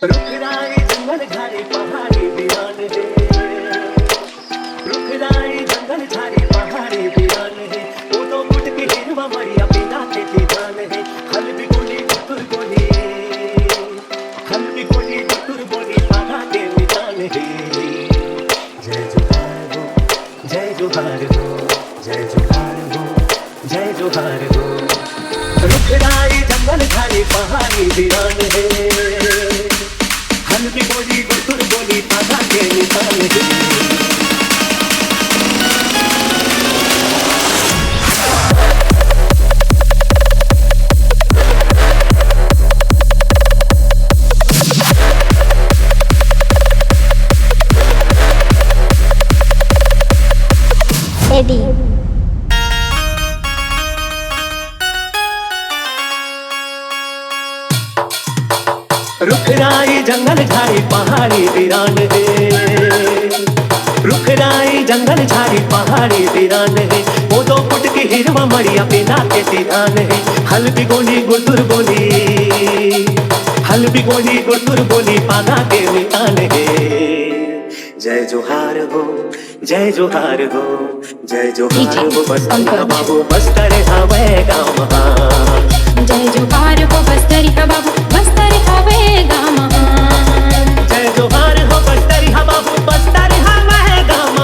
रुखराई जंगल झाड़ी पहाड़ी वीरान है। रुखराई जंगल झाड़ी पहाड़ी वीरान है। वो तो मुट के हिरवा मरिया पिता के दीवान है। हल भी गोली टुकुर गोली, हल भी गोली टुकुर गोली पागा के निशान है। जय जोहार हो, जय जोहार हो, जय जोहार हो, जय जोहार हो। रुखराई जंगल झाड़ी पहाड़ी वीरान है। हल्की बोली गुरगुर बोली पागा के निशान है। एडी रुखराई जंगल झाड़ी पहाड़ी वीरान है। रुखराई जंगल झाड़ी पहाड़ी वीरान है। वो दो फुट की हिरवा मड़िया पिता के दीवान है। हल भी गोली गुरगुर बोली, हल भी गोली गुरगुर बोली पागा के निशान है। जय जोहार हो, जय जोहार हो, जय जोहार हो बस्तर बाबू बस्तर हवे गाँव। जय जोहार हो बस्तरी हा बाबू बस्तरी हवे गाम। जय जोहार हो बस्तरी हा बाबू बस्तरी हवे गाँव।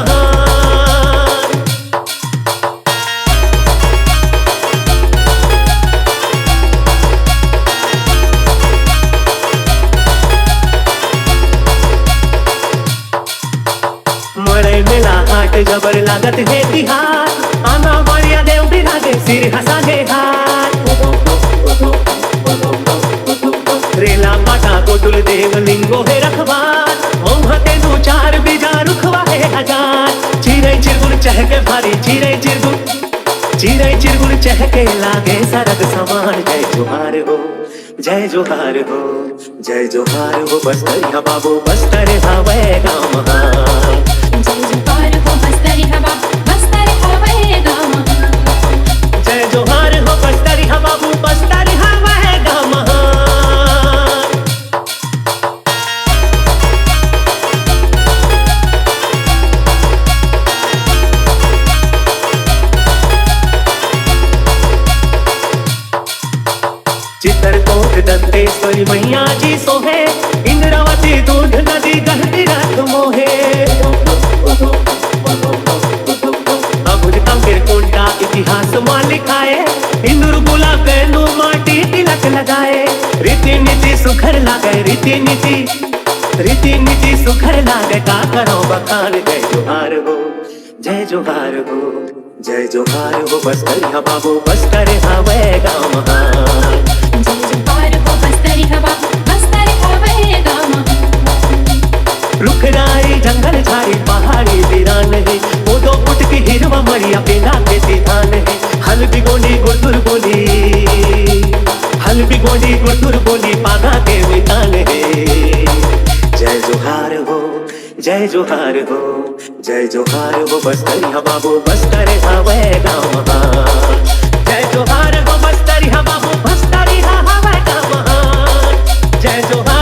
मरे मेला हाट जबर लागत है तिहार। आना मारिया देव बिना दे सिर हंसा दे हाथ। रेला माटा गोटुल देव लिंगो है रखवार। ओम हते दो चार बीजा रुखवा है हजार। चिरे चिरगुल चहके भारी चिरे चिरगुल चहके लागे सरग समान। जय जोहार हो, जय जोहार हो, जय जोहार हो बस्तरिया बाबू बस्तर हवे गाँव। जय जोहार हो बस्तरी हा बाबू बस्तरी हवे गाम। जय जोहार हो बस्तरी हा बाबू बस्तरी हवे गाँव। चित्रकोट दंतेश्वरी मैया जी सोहे। इंद्रावती दूध नदी गहरी रथ मोहे। अबुझ कंबीर कोंडा इतिहास मां लिखाए। इंदुर बुला कैनु माटी तिलक लगाए। रीति नीति सुखर लागे रीति नीति सुखर लागे का करो बखान। जय जोहार हो, जय जोहार हो, जय जोहार हो बस्तरिया बाबू बस्तर हवे गाँव। जय जोहार हो बस्तरी हा बाबू बस्तरी हवे गाम। रुखराई जंगल झाड़ी पहाड़ी वीरान है। वो दो फुट की हिरवा मरिया पिता के दीवान है। हल भी गोली गुरगुर बोली, हल भी गोली गुरगुर बोली पागा के निशान है। जय जोहार हो, जय जोहार हो, जय जोहार हो बस्तरिया बाबू बस्तर हवे गाँव। जय जोहार हो बस्तरिया बाबू बस्तरी हवे गाँव। जय जोहार